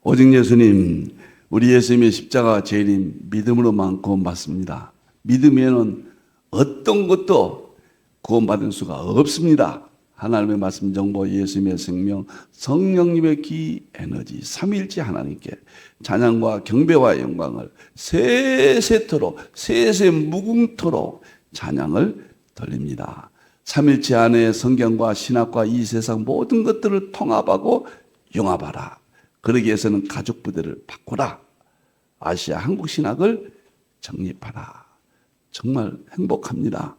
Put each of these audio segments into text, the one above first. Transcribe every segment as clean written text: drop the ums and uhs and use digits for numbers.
오직 예수님, 우리 예수님의 십자가 제일인 믿음으로만 구원받습니다. 믿음에는 어떤 것도 구원받을 수가 없습니다. 하나님의 말씀 정보, 예수님의 생명, 성령님의 기, 에너지, 삼위일체 하나님께 찬양과 경배와 영광을 세세토록, 세세 무궁토록 찬양을 돌립니다. 삼위일체 안에 성경과 신학과 이 세상 모든 것들을 통합하고 융합하라. 그러기 위해서는 가족 부대를 바꾸라. 아시아 한국 신학을 정립하라. 정말 행복합니다.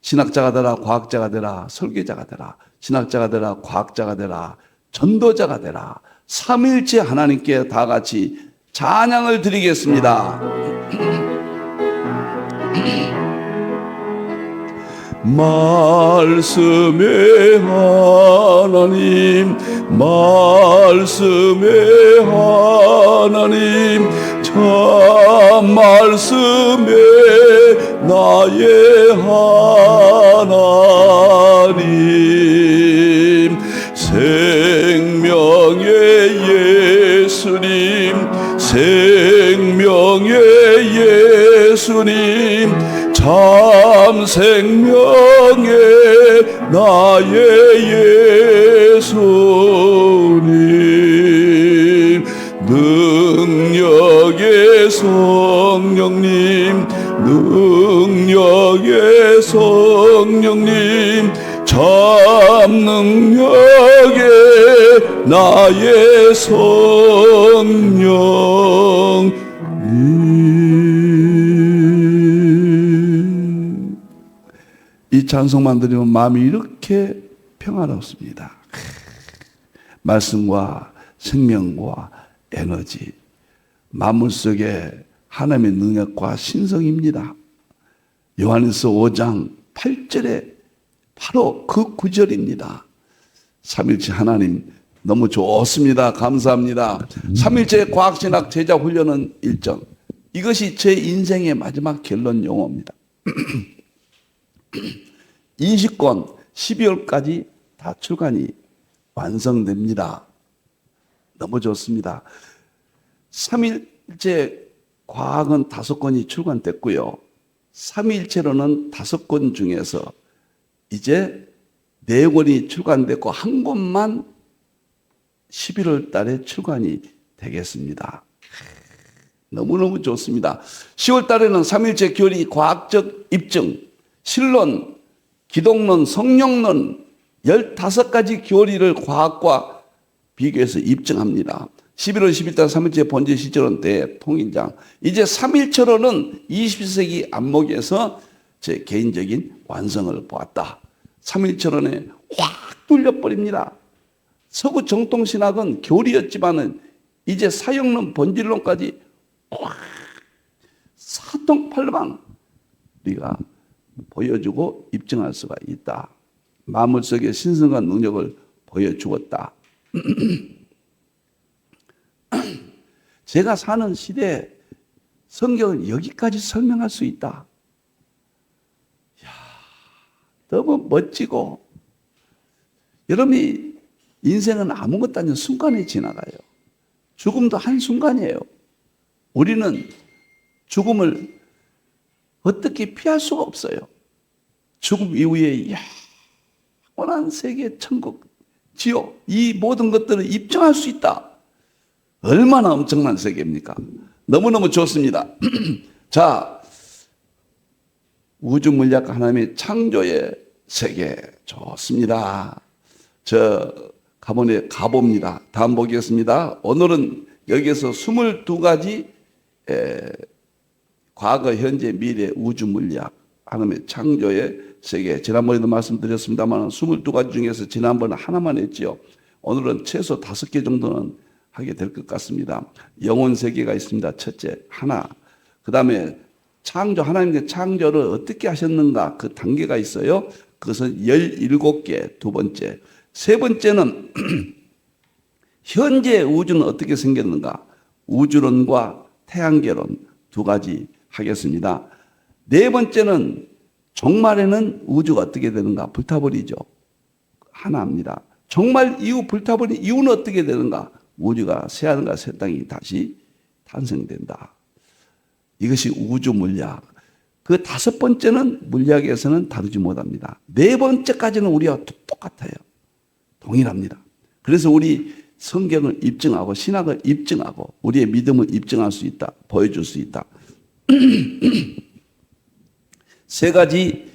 신학자가 되라, 과학자가 되라, 설계자가 되라, 신학자가 되라, 과학자가 되라, 전도자가 되라. 삼위일체 하나님께 다 같이 찬양을 드리겠습니다. 말씀의 하나님, 말씀의 하나님, 참 말씀의 나의 하나님, 생명의 예수님, 생명의 예수님, 참 생명의 나의 예수님, 능력의 성령님, 능력의 성령님, 참 능력의 나의 성령님. 이 찬송만 들으면 마음이 이렇게 평화롭습니다. 말씀과 생명과 에너지, 만물 속에 하나님의 능력과 신성입니다. 요한일서 5장 8절에 바로 그 구절입니다. 삼일체 하나님 너무 좋습니다. 감사합니다. 삼일체 과학신학 제자훈련은 1점. 이것이 제 인생의 마지막 결론 용어입니다. 인식권 12월까지 다 출간이 완성됩니다. 너무 좋습니다. 삼일체 과학은 5권이 출간됐고요. 삼위일체로는 5권 중에서 이제 4권이 출간됐고 한 권만 11월 달에 출간이 되겠습니다. 너무너무 좋습니다. 10월 달에는 삼일체 교리 과학적 입증, 실론, 기독론, 성령론 15가지 교리를 과학과 비교해서 입증합니다. 11월 10일 삼일체 본질 시절은 대통인장. 이제 삼일체로는 21세기 안목에서 제 개인적인 완성을 보았다. 삼일체론에 확 뚫려버립니다. 서구 정통신학은 교리였지만은 이제 사형론, 본질론까지 확 사통팔방 우리가 보여주고 입증할 수가 있다. 만물 속의 신성한 능력을 보여주었다. 제가 사는 시대에 성경을 여기까지 설명할 수 있다. 이야, 너무 멋지고, 여러분이 인생은 아무것도 아닌 순간에 지나가요. 죽음도 한순간이에요. 우리는 죽음을 어떻게 피할 수가 없어요. 죽음 이후에 영원한 세계, 천국, 지옥, 이 모든 것들을 입증할 수 있다. 얼마나 엄청난 세계입니까? 너무너무 좋습니다. 자, 우주 물리학 하나님의 창조의 세계 좋습니다. 저 가본에 가봅니다. 다음 보겠습니다. 오늘은 여기서 22가지 과거, 현재, 미래 우주 물리학 하나님의 창조의 세계. 지난번에도 말씀드렸습니다만 22가지 중에서 지난번에 하나만 했지요. 오늘은 최소 5개 정도는 하게 될 것 같습니다. 영혼 세계가 있습니다. 첫째, 하나. 그 다음에 창조, 하나님의 창조를 어떻게 하셨는가 그 단계가 있어요. 그것은 17개, 두 번째. 세 번째는 현재 우주는 어떻게 생겼는가. 우주론과 태양계론 2가지 하겠습니다. 네 번째는 종말에는 우주가 어떻게 되는가. 불타버리죠. 하나입니다. 종말 이후 불타버린 이유는 어떻게 되는가. 우주가 새 하늘과 새 땅이 다시 탄생된다. 이것이 우주 물리학. 그 다섯 번째는 물리학에서는 다루지 못합니다. 네 번째까지는 우리와 똑같아요. 동일합니다. 그래서 우리 성경을 입증하고 신학을 입증하고 우리의 믿음을 입증할 수 있다. 보여줄 수 있다. 세 가지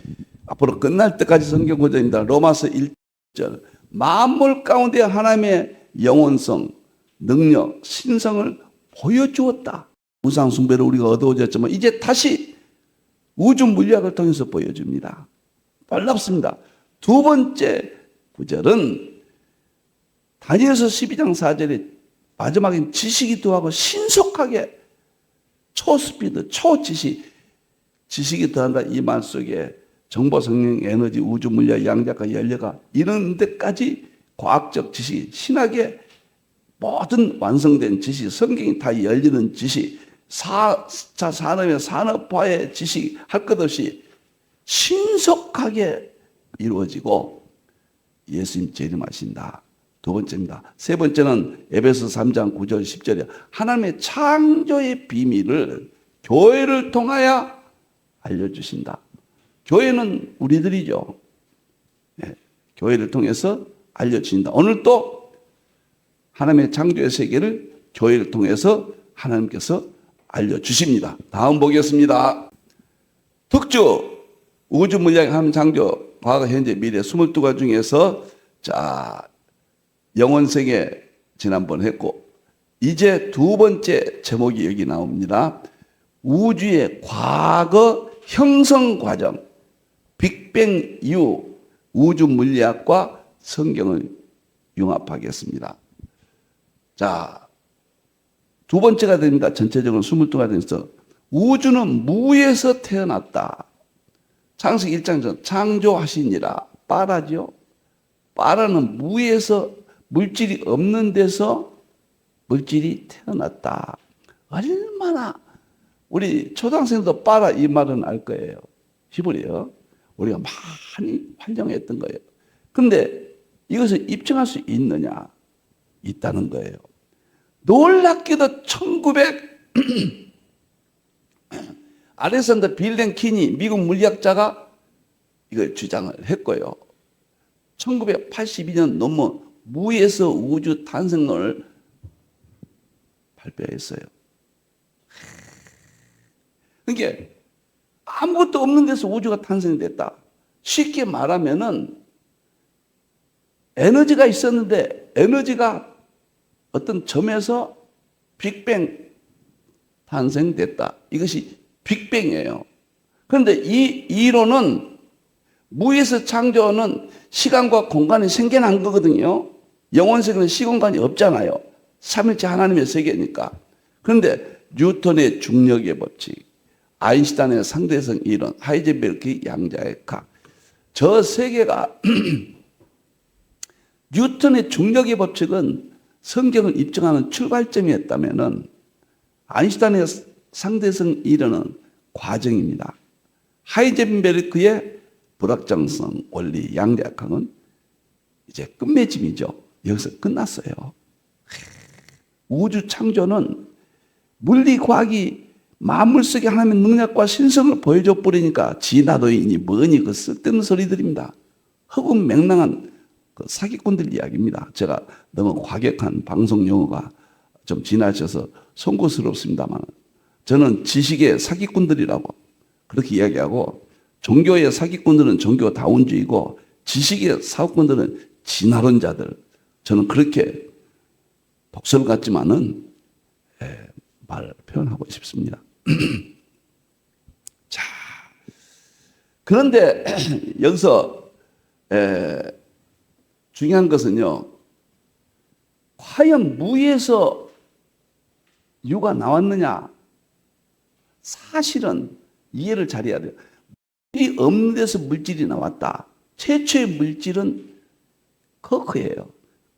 앞으로 끝날 때까지 성경 구절입니다. 로마서 1절. 만물 가운데 하나님의 영원성, 능력, 신성을 보여주었다. 우상 숭배를 우리가 얻어오졌지만 이제 다시 우주 물리학을 통해서 보여줍니다. 놀랍습니다. 두 번째 구절은 다니엘서 12장 4절에 마지막엔 지식이 더하고 신속하게 초스피드, 지식이 더한다. 이 말 속에 정보, 성령, 에너지, 우주, 물리학, 양자과, 연료가 이런 데까지 과학적 지식, 신학의 모든 완성된 지식, 성경이 다 열리는 지식, 4차 산업의 산업화의 지식 할 것 없이 신속하게 이루어지고 예수님 재림하신다. 두 번째입니다. 세 번째는 에베소 3장 9절 10절에 하나님의 창조의 비밀을 교회를 통하여 알려주신다. 교회는 우리들이죠. 네, 교회를 통해서 알려주신다. 오늘 또 하나님의 창조의 세계를 교회를 통해서 하나님께서 알려주십니다. 다음 보겠습니다. 특주 우주 물리학 하나님 창조 과거 현재 미래 22가지 중에서 영원세계 지난번 했고 이제 두 번째 제목이 여기 나옵니다. 우주의 과거 형성 과정, 빅뱅 이후 우주 물리학과 성경을 융합하겠습니다. 자, 두 번째가 됩니다. 전체적으로 22가지에서 우주는 무에서 태어났다. 창세기 1장 전 창조하시니라. 빠라죠. 빠라는 무에서 물질이 없는 데서 물질이 태어났다. 얼마나 우리 초등학생도 빠라 이 말은 알 거예요. 히브리어. 우리가 많이 활용했던 거예요. 그런데 이것을 입증할 수 있느냐? 있다는 거예요. 놀랍게도 1900 알렉산더 빌렌키니 미국 물리학자가 이걸 주장을 했고요. 1982년 논문 무에서 우주 탄생론을 발표했어요. 그러니까 아무것도 없는 데서 우주가 탄생됐다. 쉽게 말하면은 에너지가 있었는데 에너지가 어떤 점에서 빅뱅 탄생됐다. 이것이 빅뱅이에요. 그런데 이 이론은 무에서 창조는 시간과 공간이 생겨난 거거든요. 영원세계는 시공간이 없잖아요. 삼일체 하나님의 세계니까. 그런데 뉴턴의 중력의 법칙, 아인슈타인의 상대성 이론, 하이젠베르크의 양자의 각, 저 세계가 뉴턴의 중력의 법칙은 성경을 입증하는 출발점이었다면은 아인슈타인의 상대성 이론은 과정입니다. 하이젠베르크의 불확정성 원리 양자역학은 이제 끝맺음이죠. 여기서 끝났어요. 우주 창조는 물리과학이 만물 속에 하나님의 능력과 신성을 보여줘 버리니까 지나도이니 뭐니 그 쓸데없는 소리들입니다. 허분맹랑한 그 사기꾼들 이야기입니다. 제가 너무 과격한 방송 용어가 좀 지나쳐서 송구스럽습니다만 저는 지식의 사기꾼들이라고 그렇게 이야기하고 종교의 사기꾼들은 종교다운주의고 지식의 사기꾼들은 진화론자들 저는 그렇게 독설 같지만은 말 표현하고 싶습니다. 자, 그런데 여기서 중요한 것은요. 과연 무에서 유가 나왔느냐? 사실은 이해를 잘해야 돼요. 물이 없는 데서 물질이 나왔다. 최초의 물질은 커크예요.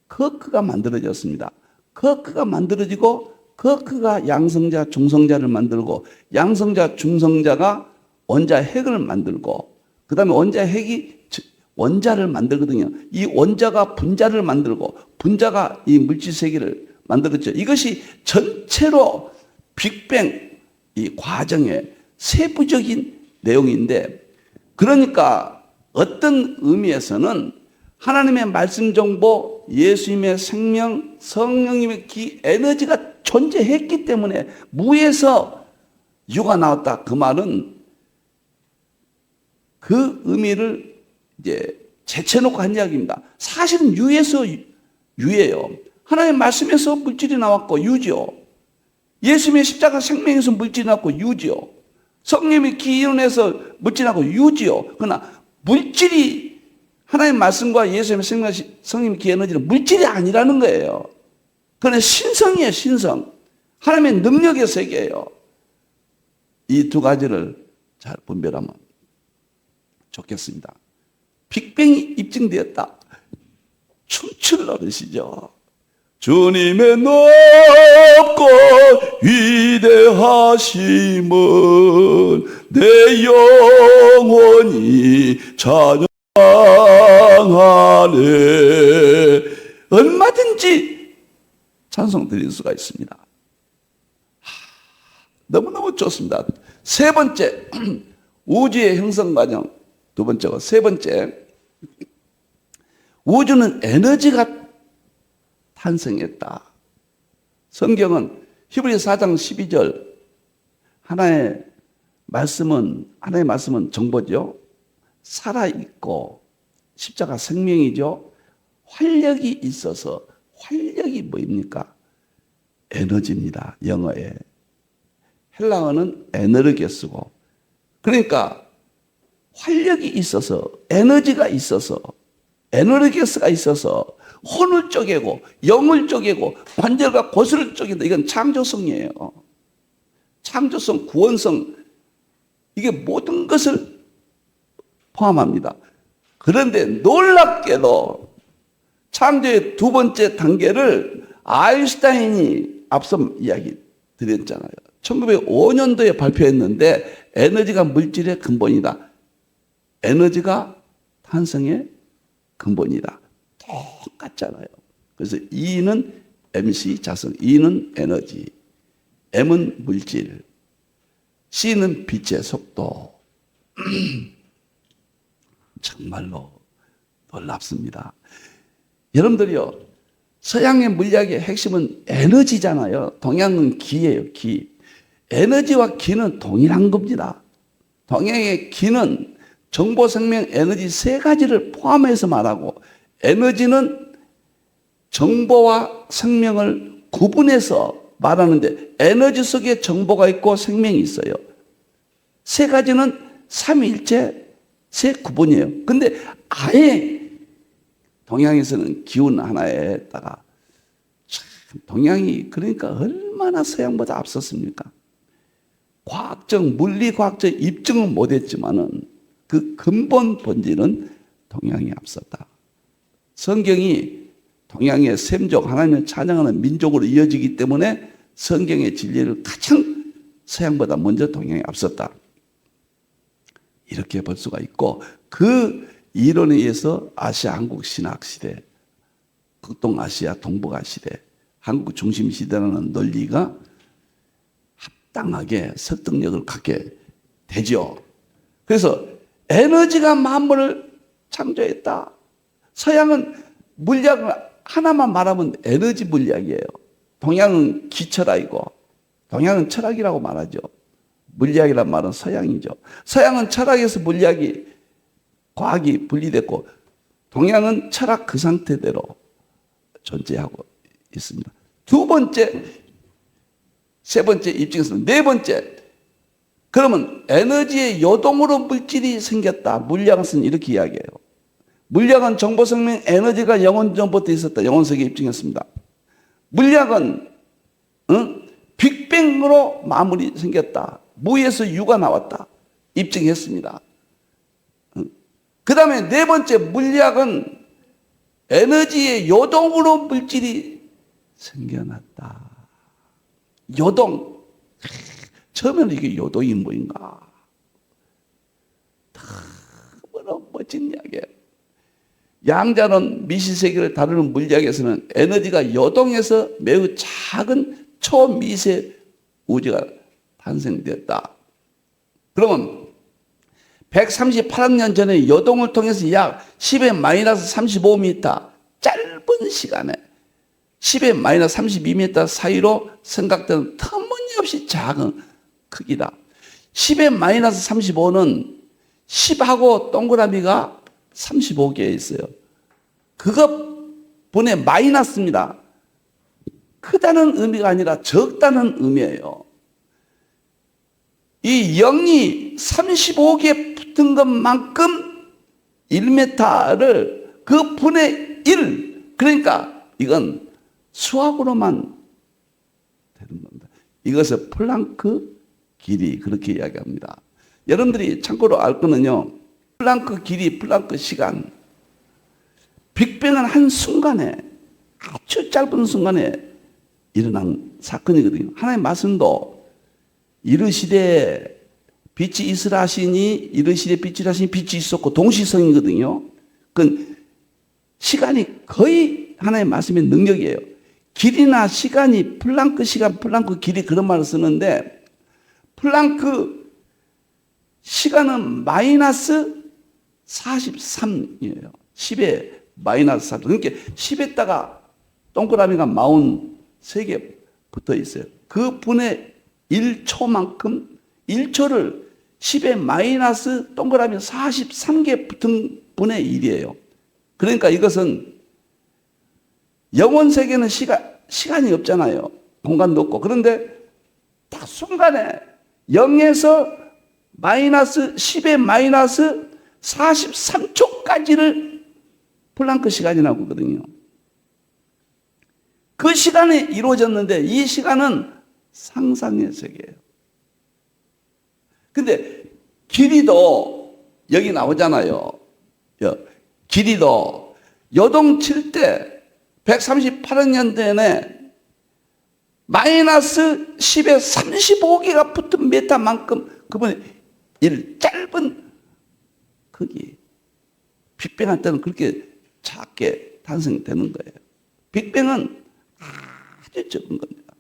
커크가 만들어졌습니다. 커크가 만들어지고 커크가 양성자, 중성자를 만들고 양성자, 중성자가 원자 핵을 만들고 그 다음에 원자 핵이 원자를 만들거든요. 이 원자가 분자를 만들고 분자가 이 물질 세계를 만들었죠. 이것이 전체로 빅뱅 이 과정의 세부적인 내용인데, 그러니까 어떤 의미에서는 하나님의 말씀 정보, 예수님의 생명, 성령님의 에너지가 존재했기 때문에 무에서 유가 나왔다. 그 말은 그 의미를 이제 제쳐놓고 한 이야기입니다. 사실은 유에서 유예요. 하나님의 말씀에서 물질이 나왔고 유죠. 예수님의 십자가 생명에서 물질이 나왔고 유지요. 성령의 기운에서 물질이 나왔고 유지요. 그러나 물질이 하나님의 말씀과 예수님의 생명, 성령의 기 에너지는 물질이 아니라는 거예요. 그러나 신성이에요, 신성. 하나님의 능력의 세계예요. 이 두 가지를 잘 분별하면 좋겠습니다. 빅뱅이 입증되었다. 춤출 노릇이죠. 주님의 높고 위대하심은 내 영혼이 찬양하네. 얼마든지 찬송 드릴 수가 있습니다. 너무너무 좋습니다. 세 번째, 우주의 형성 과정. 두 번째고, 세 번째, 우주는 에너지가 탄생했다. 성경은 히브리서 4장 12절, 하나님의 말씀은 정보죠. 살아있고, 십자가 생명이죠. 활력이 있어서, 활력이 뭐입니까? 에너지입니다. 영어에. 헬라어는 에너르게스고, 그러니까 활력이 있어서, 에너지가 있어서, 에너르게스가 있어서 혼을 쪼개고 영을 쪼개고 관절과 고슬을 쪼갠다. 이건 창조성이에요. 창조성, 구원성, 이게 모든 것을 포함합니다. 그런데 놀랍게도 창조의 두 번째 단계를 아인슈타인이 앞서 이야기 드렸잖아요. 1905년도에 발표했는데 에너지가 물질의 근본이다. 에너지가 탄생의 근본이다. 똑같잖아요. 그래서 E는 MC 자성, E는 에너지, M은 물질, C는 빛의 속도. 정말로 놀랍습니다. 여러분들이요, 서양의 물리학의 핵심은 에너지잖아요. 동양은 기예요, 기. 에너지와 기는 동일한 겁니다. 동양의 기는 정보, 생명, 에너지 세 가지를 포함해서 말하고, 에너지는 정보와 생명을 구분해서 말하는데, 에너지 속에 정보가 있고 생명이 있어요. 세 가지는 삼위일체 세 구분이에요. 근데 아예 동양에서는 기운 하나에다가, 참 동양이 그러니까 얼마나 서양보다 앞섰습니까? 과학적, 물리과학적 입증은 못했지만은 그 근본 본질은 동양이 앞섰다. 성경이 동양의 샘족, 하나님을 찬양하는 민족으로 이어지기 때문에 성경의 진리를 가장 서양보다 먼저 동양이 앞섰다. 이렇게 볼 수가 있고, 그 이론에 의해서 아시아 한국 신학 시대, 극동아시아 동북아 시대, 한국 중심 시대라는 논리가 합당하게 설득력을 갖게 되죠. 그래서 에너지가 만물을 창조했다. 서양은 물리학을 하나만 말하면 에너지 물리학이에요. 동양은 기철학이고, 동양은 철학이라고 말하죠. 물리학이란 말은 서양이죠. 서양은 철학에서 물리학이, 과학이 분리됐고, 동양은 철학 그 상태대로 존재하고 있습니다. 두 번째, 세 번째 입증에서는 네 번째, 그러면 에너지의 요동으로 물질이 생겼다. 물리학은 이렇게 이야기해요. 물리학은 정보, 생명, 에너지가 영원 전부터 있었다. 영원세계 입증했습니다. 물리학은 빅뱅으로 마무리 생겼다. 무에서 유가 나왔다. 입증했습니다. 그 다음에 네 번째, 물리학은 에너지의 요동으로 물질이 생겨났다. 요동. 처음에는 이게 요동이 뭐인가? 너무나 멋진 이야기예요. 양자론 미시세계를 다루는 물리학에서는 에너지가 요동해서 매우 작은 초미세 우주가 탄생되었다. 그러면 138억 년 전에 요동을 통해서 약 10의 마이너스 35m 짧은 시간에 10의 마이너스 32m 사이로 생각되는 터무니없이 작은 크기다. 10의 마이너스 35는 10하고 동그라미가 35개 있어요. 그거 분의 마이너스입니다. 크다는 의미가 아니라 적다는 의미예요. 이 0이 35개 붙은 것만큼 1m를 그 분의 1, 그러니까 이건 수학으로만 되는 겁니다. 이것을 플랑크 길이 그렇게 이야기합니다. 여러분들이 참고로 알 거는요, 플랑크 길이, 플랑크 시간, 빅뱅은 한 순간에, 아주 짧은 순간에 일어난 사건이거든요. 하나님의 말씀도 이르시되 빛이 있으라 하시니 이르시되 빛이라 하시니 빛이 있었고 동시성이거든요. 그 시간이 거의 하나님의 말씀의 능력이에요. 길이나 시간이 플랑크 시간, 플랑크 길이 그런 말을 쓰는데 플랑크 시간은 마이너스 43이에요. 10에 마이너스 3. 그러니까 10에다가 동그라미가 43개 붙어 있어요. 그 분의 1초만큼 1초를 10에 마이너스 동그라미 43개 붙은 분의 1이에요. 그러니까 이것은 영원 세계는 시간이 없잖아요. 공간도 없고. 그런데 딱 순간에 0에서 마이너스 10에 마이너스 43초까지를 플랑크 시간이라고 하거든요. 그 시간이 이루어졌는데 이 시간은 상상의 세계예요. 근데 길이도 여기 나오잖아요. 길이도 요동칠 때 138억 년 전에 마이너스 10에 35개가 붙은 메타만큼 그분의 짧은 크기. 빅뱅 때는 그렇게 작게 탄생되는 거예요. 빅뱅은 아주 적은 겁니다.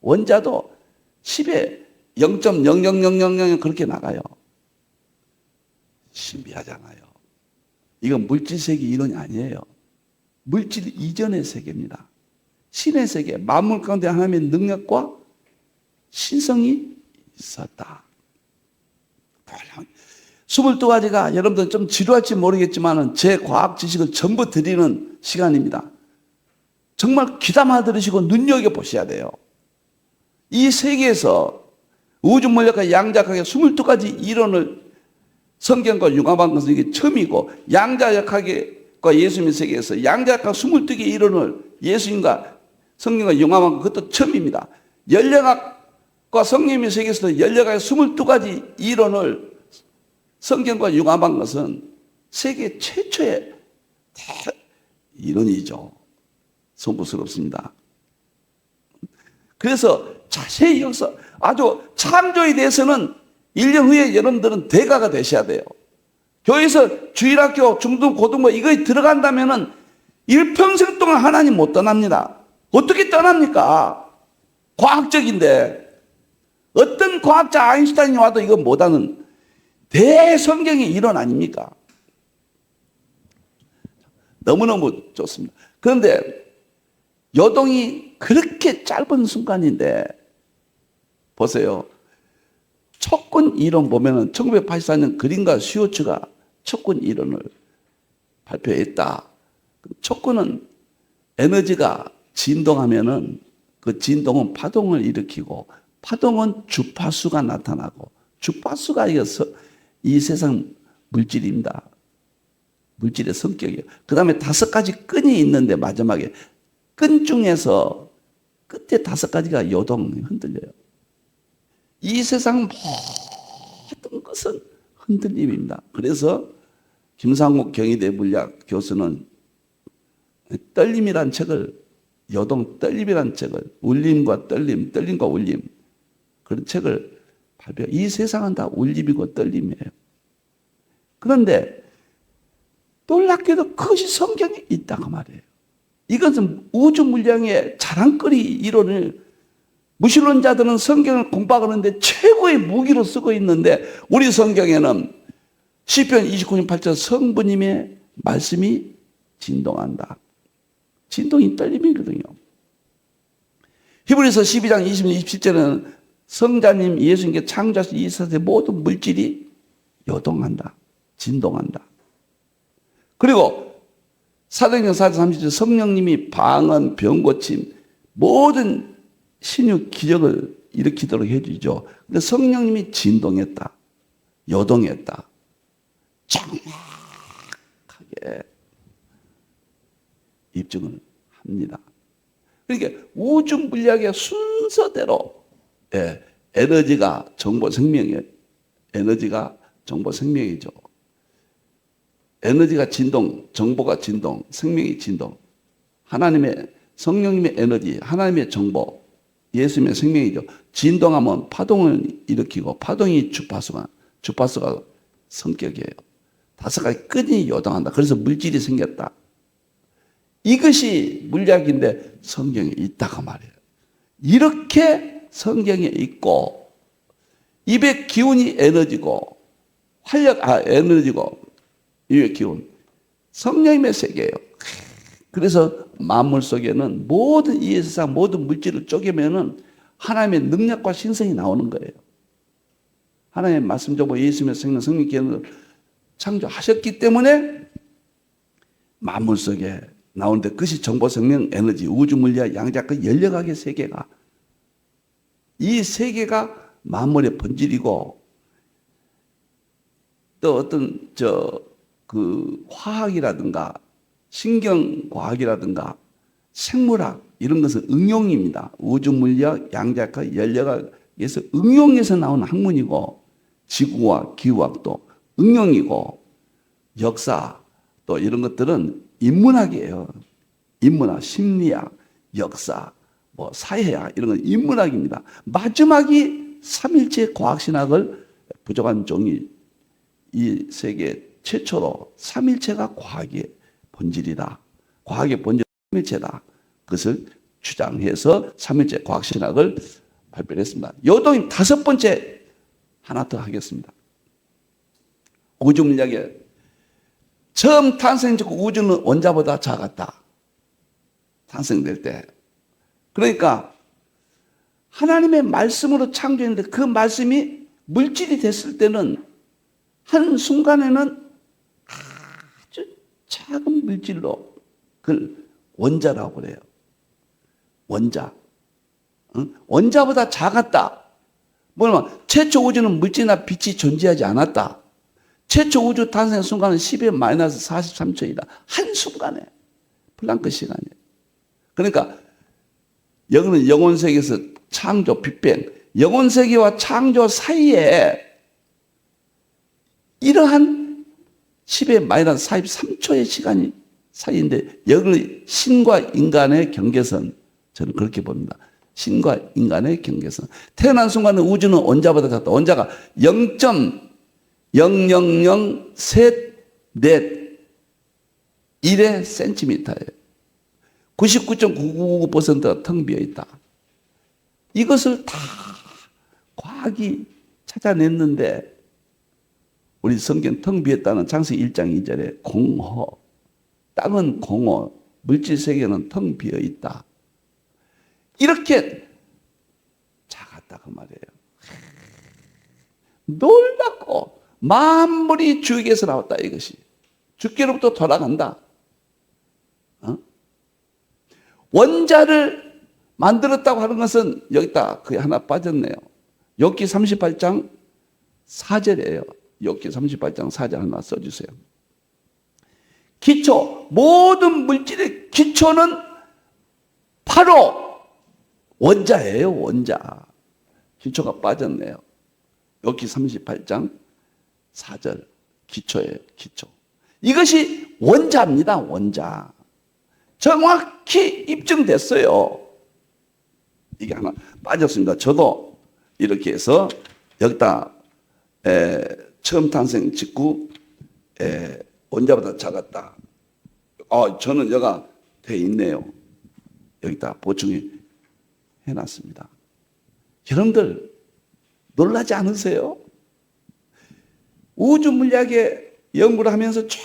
원자도 10에 0.00000 그렇게 나가요. 신비하잖아요. 이건 물질 세계 이론이 아니에요. 물질 이전의 세계입니다. 신의 세계, 만물 가운데 하나님의 능력과 신성이 있었다. 22가지가 여러분들 좀 지루할지 모르겠지만 제 과학 지식을 전부 드리는 시간입니다. 정말 귀담아 들으시고 눈여겨보셔야 돼요. 이 세계에서 우주물리학과 양자역학의 22가지 이론을 성경과 융합한 것은 이게 처음이고, 양자역학과 예수님의 세계에서 양자역학 22개 이론을 예수님과 성경과 융합한 것도 처음입니다. 연력학과 성령의 세계에서도 연력학의 22가지 이론을 성경과 융합한 것은 세계 최초의 이론이죠. 송구스럽습니다. 그래서 자세히 여기서 아주 창조에 대해서는 1년 후에 여러분들은 대가가 되셔야 돼요. 교회에서 주일학교, 중등, 고등부 이거에 들어간다면은 일평생 동안 하나님 못 떠납니다. 어떻게 떠납니까? 과학적인데 어떤 과학자 아인슈타인이 와도 이거 못하는 대성경의 이론 아닙니까? 너무너무 좋습니다. 그런데 요동이 그렇게 짧은 순간인데 보세요. 촉근 이론 보면은 1984년 그린과 슈어츠가 촉근 이론을 발표했다. 촉근은 에너지가 진동하면은 그 진동은 파동을 일으키고 파동은 주파수가 나타나고 주파수가 이 세상 물질입니다. 물질의 성격이에요. 그 다음에 5가지 끈이 있는데 마지막에 끈 중에서 끝에 5가지가 요동이 흔들려요. 이 세상 모든 것은 흔들림입니다. 그래서 김상국 경희대 물리학 교수는 떨림이란 책을, 요동 떨림이란 책을, 울림과 떨림, 떨림과 울림, 그런 책을 발표해요. 이 세상은 다 울림이고 떨림이에요. 그런데 놀랍게도 그것이 성경에 있다고 말이에요. 이것은 우주 물량의 자랑거리 이론을 무신론자들은 성경을 공부하는데 최고의 무기로 쓰고 있는데 우리 성경에는 시편 29편 8절 성부님의 말씀이 진동한다. 진동이 떨림이거든요. 히브리서 12장 20절 27절에는 성자님 예수님께 창조하신 이 세상의 모든 물질이 요동한다. 진동한다. 그리고 사도행전 4장 30절 성령님이 방언, 병고침 모든 신유 기적을 일으키도록 해주죠. 근데 성령님이 진동했다. 요동했다. 정확하게 입증을 합니다. 그러니까 우주 물리학의 순서대로 에너지가 정보 생명이에요. 에너지가 정보 생명이죠. 에너지가 진동, 정보가 진동, 생명이 진동. 하나님의 성령님의 에너지, 하나님의 정보, 예수님의 생명이죠. 진동하면 파동을 일으키고 파동이 주파수가 성격이에요. 5가지 끈이 요동한다. 그래서 물질이 생겼다. 이것이 물리학인데 성경에 있다고 말이에요. 이렇게 성경에 있고 입의 기운이 에너지고 에너지고 입의 기운 성령님의 세계예요. 그래서 만물 속에는 모든 이 세상 모든 물질을 쪼개면은 하나님의 능력과 신성이 나오는 거예요. 하나님의 말씀 정보 예수님의 생명 성령 기운을 창조하셨기 때문에 만물 속에 나오는데 그것이 정보 생명 에너지 우주 물리학 양자적 열려가게 세계가 이 세계가 만물의 본질이고 또 어떤 화학이라든가 신경과학이라든가 생물학 이런 것은 응용입니다. 우주 물리학 양자적 열려가에서 응용해서 나온 학문이고 지구와 기후학도 응용이고 역사 또 이런 것들은 인문학이에요. 인문학, 심리학, 역사, 사회학 이런 건 인문학입니다. 마지막이 삼일체 과학신학을 부족한 종이 이 세계 최초로 삼일체가 과학의 본질이다. 과학의 본질은 삼일체다. 그것을 주장해서 삼일체 과학신학을 발표했습니다. 요동이 5번째 하나 더 하겠습니다. 우주 물리학의 처음 탄생적 우주는 원자보다 작았다. 탄생될 때. 그러니까 하나님의 말씀으로 창조했는데 그 말씀이 물질이 됐을 때는 한순간에는 아주 작은 물질로 그걸 원자라고 그래요. 원자. 원자보다 작았다. 뭐냐면 최초 우주는 물질이나 빛이 존재하지 않았다. 최초 우주 탄생 순간은 10의 마이너스 43초이다. 한순간에. 플랑크 시간이에요. 그러니까 여기는 영혼세계에서 창조, 빅뱅. 영혼세계와 창조 사이에 이러한 10의 마이너스 43초의 시간이 사이인데 여기는 신과 인간의 경계선. 저는 그렇게 봅니다. 신과 인간의 경계선. 태어난 순간은 우주는 원자보다 작다. 원자가 0.0003 1의 센티미터예요. 99.999%가 텅 비어 있다. 이것을 다 과학이 찾아냈는데 우리 성경 텅 비었다는 창세기 1장 2절에 공허, 땅은 공허, 물질 세계는 텅 비어 있다. 이렇게 작았다 그 말이에요. 놀랍고 만물이 주에게서 나왔다 이것이. 주께로부터 돌아간다. 원자를 만들었다고 하는 것은 여기다 그게 하나 빠졌네요. 욥기 38장 4절이에요. 욥기 38장 4절 하나 써주세요. 기초, 모든 물질의 기초는 바로 원자예요. 원자. 기초가 빠졌네요. 욥기 38장 4절 기초예요. 기초. 이것이 원자입니다. 원자. 정확히 입증됐어요. 이게 하나 빠졌습니다. 저도 이렇게 해서 여기다 처음 탄생 직후 원자보다 작았다. 저는 여가 돼 있네요. 여기다 보충해 놨습니다. 여러분들 놀라지 않으세요? 우주 물리학의 연구를 하면서 쫙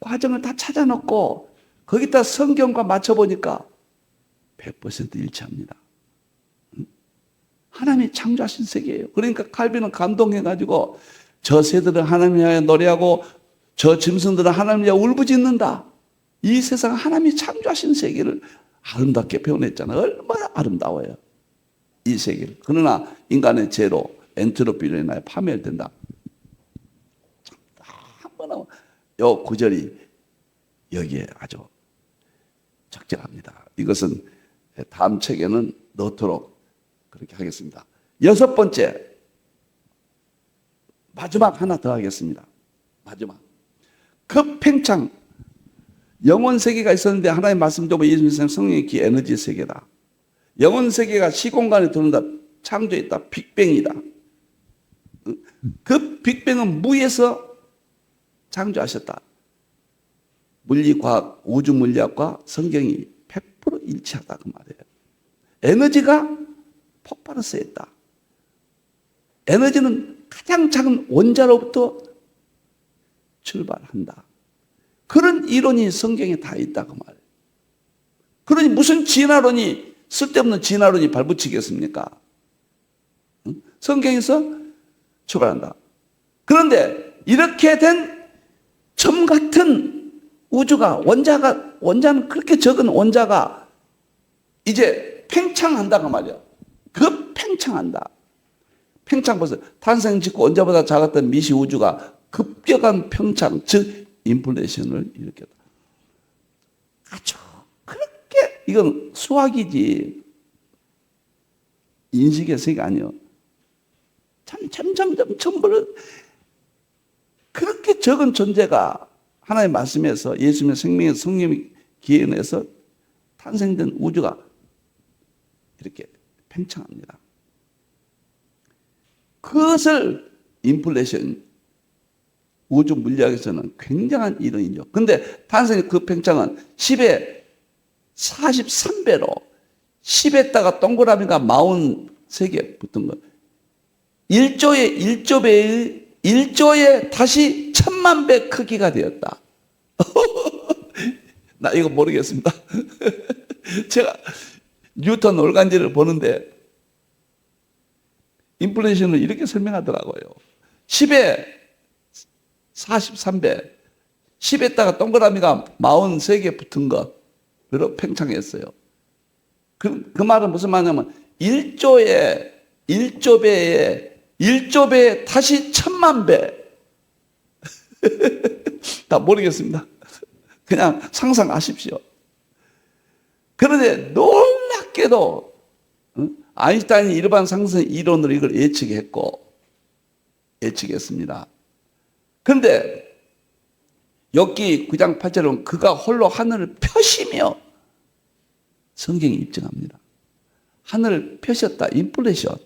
과정을 다 찾아놓고 거기다 성경과 맞춰보니까 100% 일치합니다. 하나님이 창조하신 세계예요. 그러니까 칼빈은 감동해가지고 저 새들은 하나님 위하여 노래하고 저 짐승들은 하나님 위하여 울부짖는다. 이 세상은 하나님이 창조하신 세계를 아름답게 표현했잖아요. 얼마나 아름다워요. 이 세계를. 그러나 인간의 죄로 엔트로피로 인하여 파멸된다. 한번 요 구절이 여기에 아주 적절합니다. 이것은 다음 책에는 넣도록 그렇게 하겠습니다. 6번째, 마지막 하나 더 하겠습니다. 마지막. 급팽창. 영혼 세계가 있었는데 하나님 말씀 좀 예수님 성령의 기 에너지 세계다. 영혼 세계가 시공간에 들어온다. 창조했다. 빅뱅이다. 그 빅뱅은 무에서 창조하셨다. 물리과학, 우주 물리학과 성경이 100% 일치하다 그 말이에요. 에너지가 폭발을 쏘였다. 에너지는 가장 작은 원자로부터 출발한다. 그런 이론이 성경에 다 있다 그 말이에요. 그러니 무슨 진화론이 쓸데없는 진화론이 발붙이겠습니까? 성경에서 출발한다. 그런데 이렇게 된 점 같은 우주가 원자는 그렇게 적은 원자가 이제 팽창한다 그 말이야. 팽창한다. 팽창 벌써 탄생 직후 원자보다 작았던 미시 우주가 급격한 평창, 즉 인플레이션을 일으켰다. 아주 그렇게 이건 수학이지 인식의 세계 아니요. 점점 그렇게 적은 존재가 하나님의 말씀에서 예수님의 생명의 성령의 기회에서 탄생된 우주가 이렇게 팽창합니다. 그것을 인플레이션 우주 물리학에서는 굉장한 이론이죠. 근데 탄생의 그 팽창은 10의 43배로 10에다가 동그라미가 43개 붙은 것. 1조의 다시 1000만 배 크기가 되었다. 나 이거 모르겠습니다. 제가 뉴턴 올간지를 보는데 인플레이션을 이렇게 설명하더라고요. 10의 43배, 10에다가 동그라미가 43개 붙은 것으로 팽창했어요. 그 말은 무슨 말이냐면 1조배에 다시 1000만 배. 다 모르겠습니다. 그냥 상상하십시오. 그런데 놀랍게도 아인슈타인이 일반 상승 이론으로 이걸 예측했습니다. 그런데 욥기 9장 8절은 그가 홀로 하늘을 펴시며 성경이 입증합니다. 하늘을 펴셨다. 인플레이션.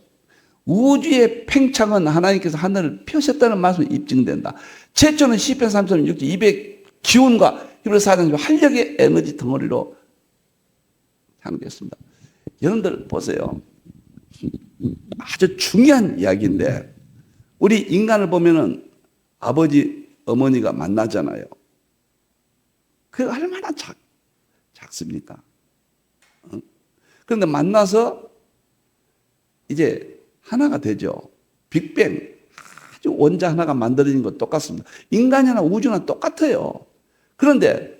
우주의 팽창은 하나님께서 하늘을 펴셨다는 말씀이 입증된다. 최초는 시편 36절 200 기운과 히브리서 4장 활력의 에너지 덩어리로 창조했습니다. 여러분들 보세요. 아주 중요한 이야기인데 우리 인간을 보면은 아버지, 어머니가 만나잖아요. 그게 얼마나 작습니까? 그런데 만나서 이제 하나가 되죠. 빅뱅. 아주 원자 하나가 만들어진 것 똑같습니다. 인간이나 우주나 똑같아요. 그런데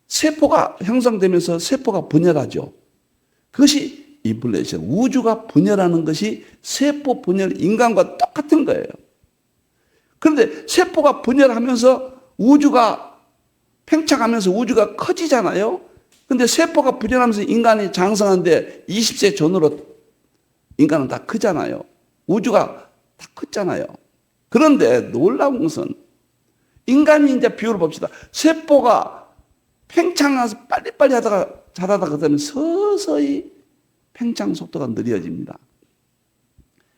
세포가 형성되면서 세포가 분열하죠. 그것이 인플레이션. 우주가 분열하는 것이 세포 분열, 인간과 똑같은 거예요. 그런데 세포가 분열하면서 우주가 팽창하면서 우주가 커지잖아요. 그런데 세포가 분열하면서 인간이 장성한데 20세 전후로 인간은 다 크잖아요. 우주가 다 컸잖아요. 그런데 놀라운 것은 인간이 이제 비율을 봅시다. 세포가 팽창해서 빨리빨리 자라다가 그다음에 서서히 팽창 속도가 느려집니다.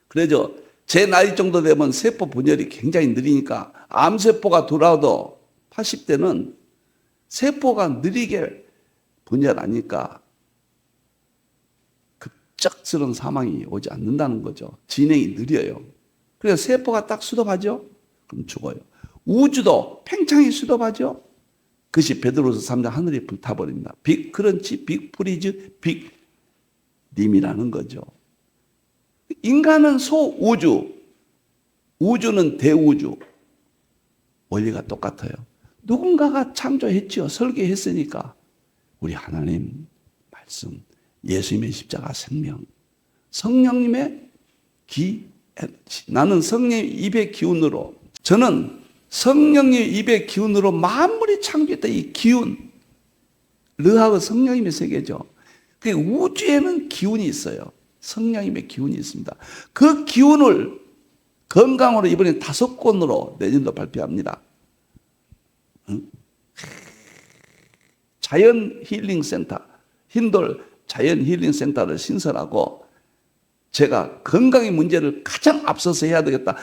그래서 제 나이 정도 되면 세포 분열이 굉장히 느리니까 암세포가 돌아도 80대는 세포가 느리게 분열하니까 급작스러운 사망이 오지 않는다는 거죠. 진행이 느려요. 그래서 세포가 딱 수dob하죠? 그럼 죽어요. 우주도 팽창이 수dob하죠? 그것이 베드로서 3장 하늘이 불타버립니다. 빅 크런치, 빅 프리즈, 빅 림이라는 거죠. 인간은 소우주, 우주는 대우주. 원리가 똑같아요. 누군가가 창조했지요. 설계했으니까. 우리 하나님 말씀, 예수님의 십자가 생명, 성령님의 에너지. 나는 성령의 입의 기운으로, 저는 성령의 입의 기운으로 만물이 창조했다. 이 기운, 르하고 성령님의 세계죠. 그 우주에는 기운이 있어요. 성령님의 기운이 있습니다. 그 기운을 건강으로 이번에 5권으로 내년도 발표합니다. 자연 힐링 센터, 힌돌 자연 힐링 센터를 신설하고 제가 건강의 문제를 가장 앞서서 해야 되겠다.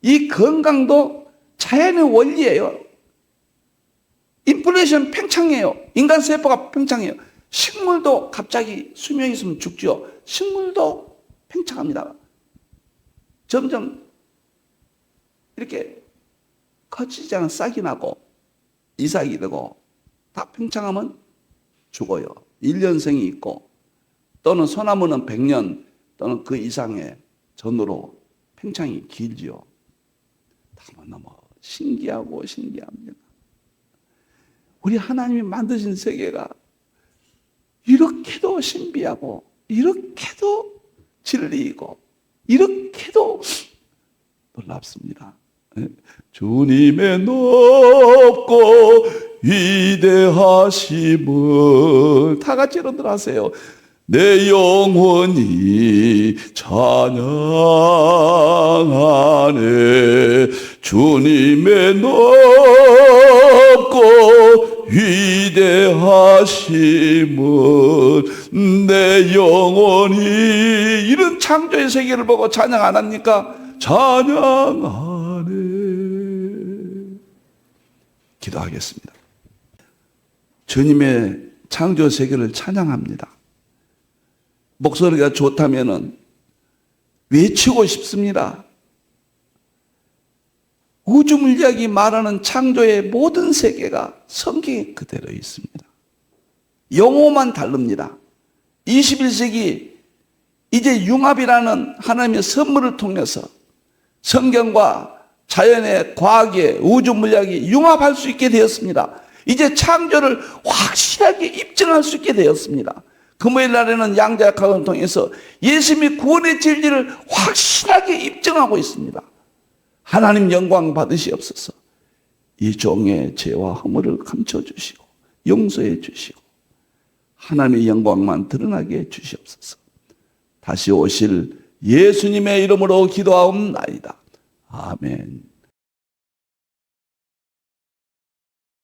이 건강도 자연의 원리예요. 인플레이션 팽창이에요. 인간 세포가 팽창해요. 식물도 갑자기 수명이 있으면 죽죠. 식물도 팽창합니다. 점점 이렇게 커지지 않은 싹이 나고 이삭이 되고 다 팽창하면 죽어요. 1년생이 있고 또는 소나무는 100년 또는 그 이상의 전으로 팽창이 길지요. 너무 신기하고 신기합니다. 우리 하나님이 만드신 세계가 이렇게도 신비하고 이렇게도 진리이고 이렇게도 놀랍습니다. 주님의 높고 위대하심을 다 같이 여러분들 하세요. 내 영혼이 찬양하네. 주님의 높고 위대하심을 내 영혼이, 이런 창조의 세계를 보고 찬양 안 합니까? 찬양하네. 기도하겠습니다. 주님의 창조 세계를 찬양합니다. 목소리가 좋다면은 외치고 싶습니다. 우주 물리학이 말하는 창조의 모든 세계가 성경에 그대로 있습니다. 용어만 다릅니다. 21세기 이제 융합이라는 하나님의 선물을 통해서 성경과 자연의 과학의 우주 물리학이 융합할 수 있게 되었습니다. 이제 창조를 확실하게 입증할 수 있게 되었습니다. 금요일 날에는 양자역학을 통해서 예수님이 구원의 진리를 확실하게 입증하고 있습니다. 하나님 영광 받으시옵소서. 이 종의 죄와 허물을 감춰주시고 용서해 주시고 하나님의 영광만 드러나게 해 주시옵소서. 다시 오실 예수님의 이름으로 기도하옵나이다. 아멘.